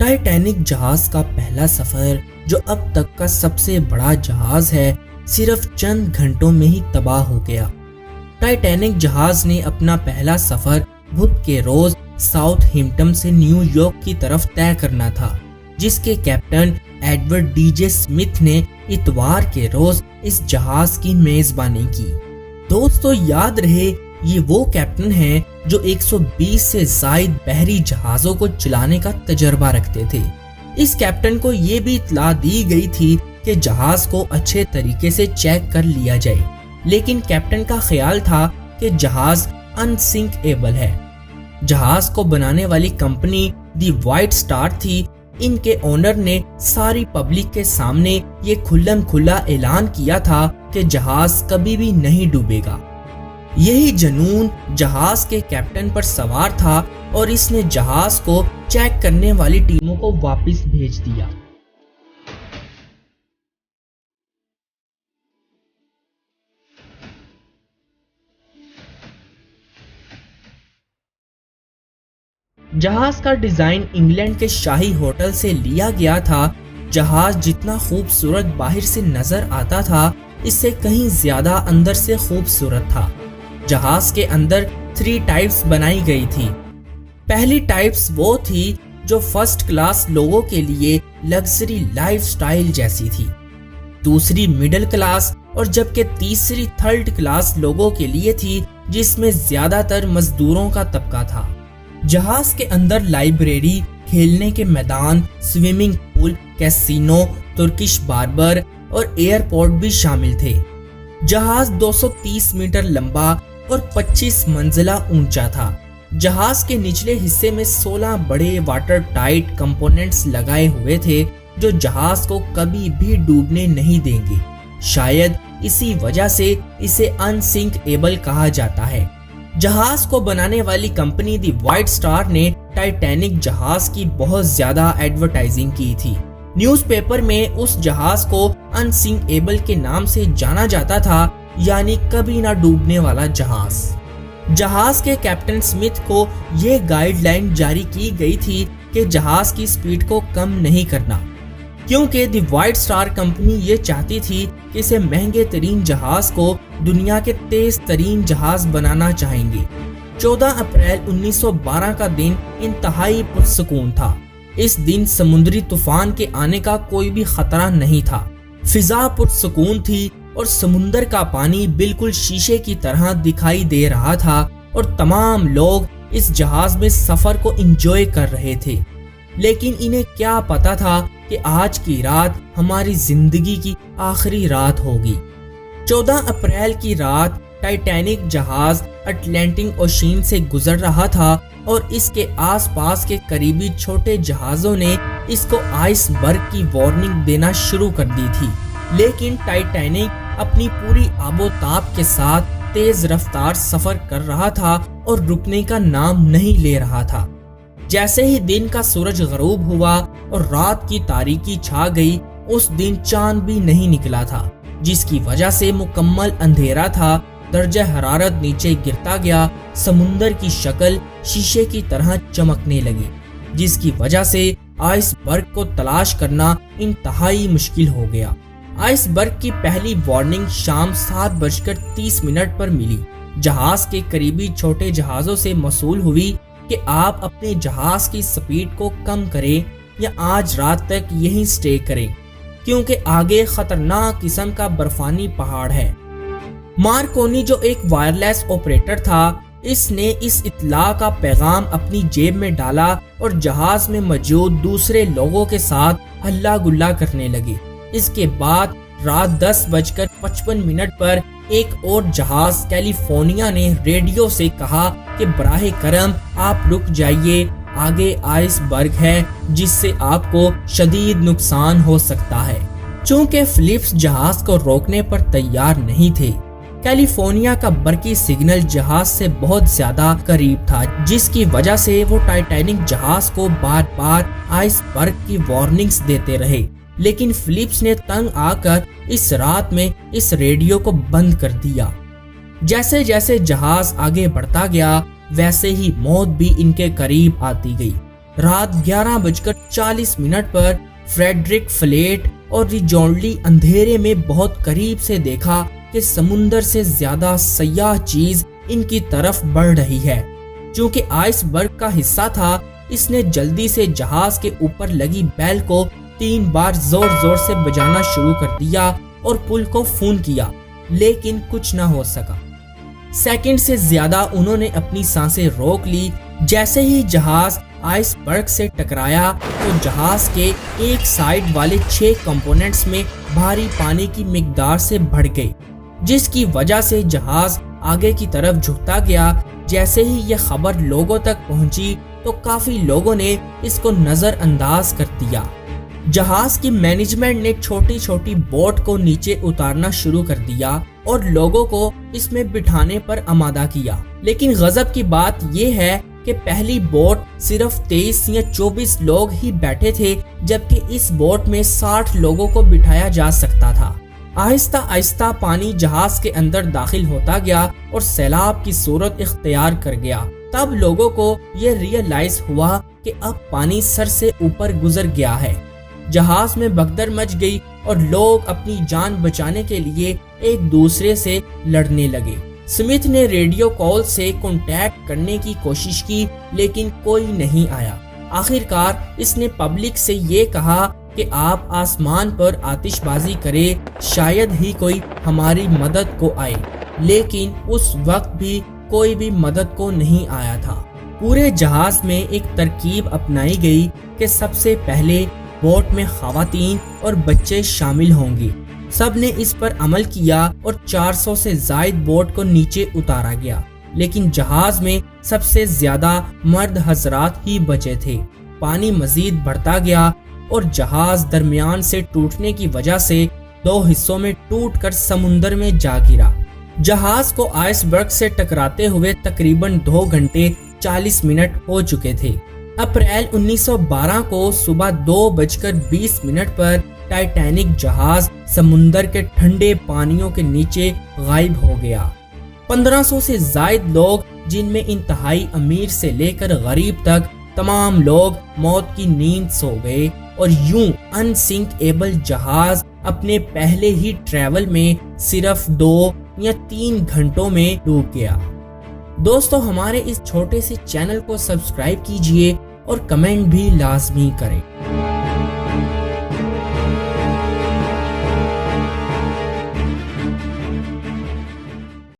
Titanic جہاز کا پہلا سفر جو اب تک کا سب سے بڑا جہاز ہے صرف چند گھنٹوں میں ہی تباہ ہو گیا۔ ٹائٹینک جہاز نے اپنا پہلا سفر بدھ کے روز ساؤتھ ہمپٹن سے نیو یارک کی طرف طے کرنا تھا، جس کے captain Edward D J Smith نے اتوار کے روز اس جہاز کی میزبانی کی۔ دوستو یاد رہے یہ وہ کیپٹن ہیں جو 120 سے زائد بحری جہازوں کو چلانے کا تجربہ رکھتے تھے۔ اس کیپٹن کو یہ بھی اطلاع دی گئی تھی کہ جہاز کو اچھے طریقے سے چیک کر لیا جائے، لیکن کیپٹن کا خیال تھا کہ جہاز انسنکیبل ہے۔ جہاز کو بنانے والی کمپنی دی وائٹ سٹار تھی۔ ان کے اونر نے ساری پبلک کے سامنے یہ کھلم کھلا اعلان کیا تھا کہ جہاز کبھی بھی نہیں ڈوبے گا۔ یہی جنون جہاز کے کیپٹن پر سوار تھا اور اس نے جہاز کو چیک کرنے والی ٹیموں کو واپس بھیج دیا۔ جہاز کا ڈیزائن انگلینڈ کے شاہی ہوٹل سے لیا گیا تھا۔ جہاز جتنا خوبصورت باہر سے نظر آتا تھا، اس سے کہیں زیادہ اندر سے خوبصورت تھا۔ جہاز کے اندر 3 ٹائپس بنائی گئی تھی۔ پہلی ٹائپس وہ تھی جو فرسٹ کلاس لوگوں کے لیے لگژری لائف سٹائل جیسی تھی، دوسری مڈل کلاس، اور جبکہ تیسری تھرڈ کلاس لوگوں کے لیے تھی جس میں زیادہ تر مزدوروں کا طبقہ تھا۔ جہاز کے اندر لائبریری، کھیلنے کے میدان، swimming pool, casino, Turkish barber اور ایئرپورٹ بھی شامل تھے۔ جہاز 230 میٹر لمبا اور 25 منزلہ اونچا تھا۔ جہاز کے نچلے حصے میں 16 بڑے واٹر ٹائٹ کمپوننٹس لگائے ہوئے تھے جو جہاز کو کبھی بھی ڈوبنے نہیں دیں گے۔ شاید اسی وجہ سے اسے انسنکیبل کہا جاتا ہے۔ جہاز کو بنانے والی کمپنی دی وائٹ سٹار نے ٹائٹینک جہاز کی بہت زیادہ ایڈورٹائزنگ کی تھی۔ نیوز پیپر میں اس جہاز کو انسنکیبل کے نام سے جانا جاتا تھا، یعنی کبھی نہ ڈوبنے والا جہاز۔ جہاز کے کیپٹن اسمتھ کو یہ گائیڈ لائن جاری کی گئی تھی کہ جہاز کی سپیڈ کو کم نہیں کرنا، کیونکہ دی وائٹ سٹار کمپنی یہ چاہتی تھی کہ اسے مہنگے ترین جہاز کو دنیا کے تیز ترین جہاز بنانا چاہیں گے۔ 14 اپریل 1912 کا دن انتہائی پرسکون تھا۔ اس دن سمندری طوفان کے آنے کا کوئی بھی خطرہ نہیں تھا۔ فضا پرسکون تھی اور سمندر کا پانی بالکل شیشے کی طرح دکھائی دے رہا تھا، اور تمام لوگ اس جہاز میں سفر کو انجوائے کر رہے تھے۔ لیکن انہیں کیا پتا تھا کہ آج کی رات ہماری زندگی کی آخری رات ہوگی۔ 14 اپریل کی رات ٹائٹینک جہاز اٹلانٹک اوشین سے گزر رہا تھا، اور اس کے آس پاس کے قریبی چھوٹے جہازوں نے اس کو آئس برگ کی وارننگ دینا شروع کر دی تھی۔ لیکن ٹائٹینک اپنی پوری آب و تاب کے ساتھ تیز رفتار سفر کر رہا تھا اور رکنے کا نام نہیں لے رہا تھا۔ جیسے ہی دن کا سورج غروب ہوا اور رات کی تاریکی چھا گئی، اس دن چاند بھی نہیں نکلا تھا، جس کی وجہ سے مکمل اندھیرا تھا۔ درجہ حرارت نیچے گرتا گیا، سمندر کی شکل شیشے کی طرح چمکنے لگی، جس کی وجہ سے آئس برگ کو تلاش کرنا انتہائی مشکل ہو گیا۔ آئس برگ کی پہلی وارننگ شام 7:30 پر ملی۔ جہاز کے قریبی چھوٹے جہازوں سے موصول ہوئی کہ آپ اپنے جہاز کی سپیڈ کو کم کریں یا آج رات تک یہیں سٹے کریں، کیونکہ آگے خطرناک قسم کا برفانی پہاڑ ہے۔ مارکونی جو ایک وائرلیس آپریٹر تھا، اس نے اس اطلاع کا پیغام اپنی جیب میں ڈالا اور جہاز میں موجود دوسرے لوگوں کے ساتھ ہلا گلا کرنے لگے۔ اس کے بعد رات 10:55 پر ایک اور جہاز کیلیفورنیا نے ریڈیو سے کہا کہ براہ کرم آپ رک جائیے، آگے آئس برگ ہے جس سے آپ کو شدید نقصان ہو سکتا ہے۔ چونکہ فلپس جہاز کو روکنے پر تیار نہیں تھے، کیلیفورنیا کا برقی سگنل جہاز سے بہت زیادہ قریب تھا، جس کی وجہ سے وہ ٹائٹینک جہاز کو بار بار آئس برگ کی وارننگز دیتے رہے۔ لیکن فلپس نے تنگ آ کر اس رات میں اس ریڈیو کو بند کر دیا۔ جیسے جیسے جہاز آگے بڑھتا گیا، ویسے ہی موت بھی ان کے قریب آتی گئی۔ رات 11:40 پر فریڈرک فلیٹ اور ریجونلی اندھیرے میں بہت قریب سے دیکھا کہ سمندر سے زیادہ سیاہ چیز ان کی طرف بڑھ رہی ہے۔ چونکہ آئس برگ کا حصہ تھا، اس نے جلدی سے جہاز کے اوپر لگی بیل کو 3 بار زور زور سے بجانا شروع کر دیا اور پل کو فون کیا، لیکن کچھ نہ ہو سکا۔ سیکنڈ سے زیادہ انہوں نے اپنی سانسیں روک لی۔ جیسے ہی جہاز آئس برگ سے ٹکرایا تو جہاز کے ایک سائیڈ والے 6 کمپوننٹس میں بھاری پانی کی مقدار سے بڑھ گئی، جس کی وجہ سے جہاز آگے کی طرف جھکتا گیا۔ جیسے ہی یہ خبر لوگوں تک پہنچی تو کافی لوگوں نے اس کو نظر انداز کر دیا۔ جہاز کی مینجمنٹ نے چھوٹی چھوٹی بوٹ کو نیچے اتارنا شروع کر دیا اور لوگوں کو اس میں بٹھانے پر آمادہ کیا، لیکن غضب کی بات یہ ہے کہ پہلی بوٹ صرف 23 یا 24 لوگ ہی بیٹھے تھے، جبکہ اس بوٹ میں 60 لوگوں کو بٹھایا جا سکتا تھا۔ آہستہ آہستہ پانی جہاز کے اندر داخل ہوتا گیا اور سیلاب کی صورت اختیار کر گیا۔ تب لوگوں کو یہ ریئلائز ہوا کہ اب پانی سر سے اوپر گزر گیا ہے۔ جہاز میں بھگدڑ مچ گئی اور لوگ اپنی جان بچانے کے لیے ایک دوسرے سے لڑنے لگے۔ سمتھ نے ریڈیو کال سے کانٹیکٹ کرنے کی کوشش کی، لیکن کوئی نہیں آیا۔ آخرکار اس نے پبلک سے یہ کہا کہ آپ آسمان پر آتش بازی کریں، شاید ہی کوئی ہماری مدد کو آئے، لیکن اس وقت بھی کوئی بھی مدد کو نہیں آیا تھا۔ پورے جہاز میں ایک ترکیب اپنائی گئی کہ سب سے پہلے بوٹ میں خواتین اور بچے شامل ہوں گے۔ سب نے اس پر عمل کیا اور 400 سے زائد بوٹ کو نیچے اتارا گیا، لیکن جہاز میں سب سے زیادہ مرد حضرات ہی بچے تھے۔ پانی مزید بڑھتا گیا اور جہاز درمیان سے ٹوٹنے کی وجہ سے 2 حصوں میں ٹوٹ کر سمندر میں جا گرا۔ جہاز کو آئس برگ سے ٹکراتے ہوئے تقریباً 2 گھنٹے 40 منٹ ہو چکے تھے۔ اپریل 1912 کو صبح 2:20 پر ٹائٹینک جہاز سمندر کے ٹھنڈے پانیوں کے نیچے غائب ہو گیا۔ 1500 سے زائد لوگ، جن میں انتہائی امیر سے لے کر غریب تک تمام لوگ موت کی نیند سو گئے، اور یوں ان سنک ایبل جہاز اپنے پہلے ہی ٹریول میں صرف 2 یا 3 گھنٹوں میں ڈوب گیا۔ دوستو، ہمارے اس چھوٹے سے چینل کو سبسکرائب کیجئے اور کمنٹ بھی لازمی کریں۔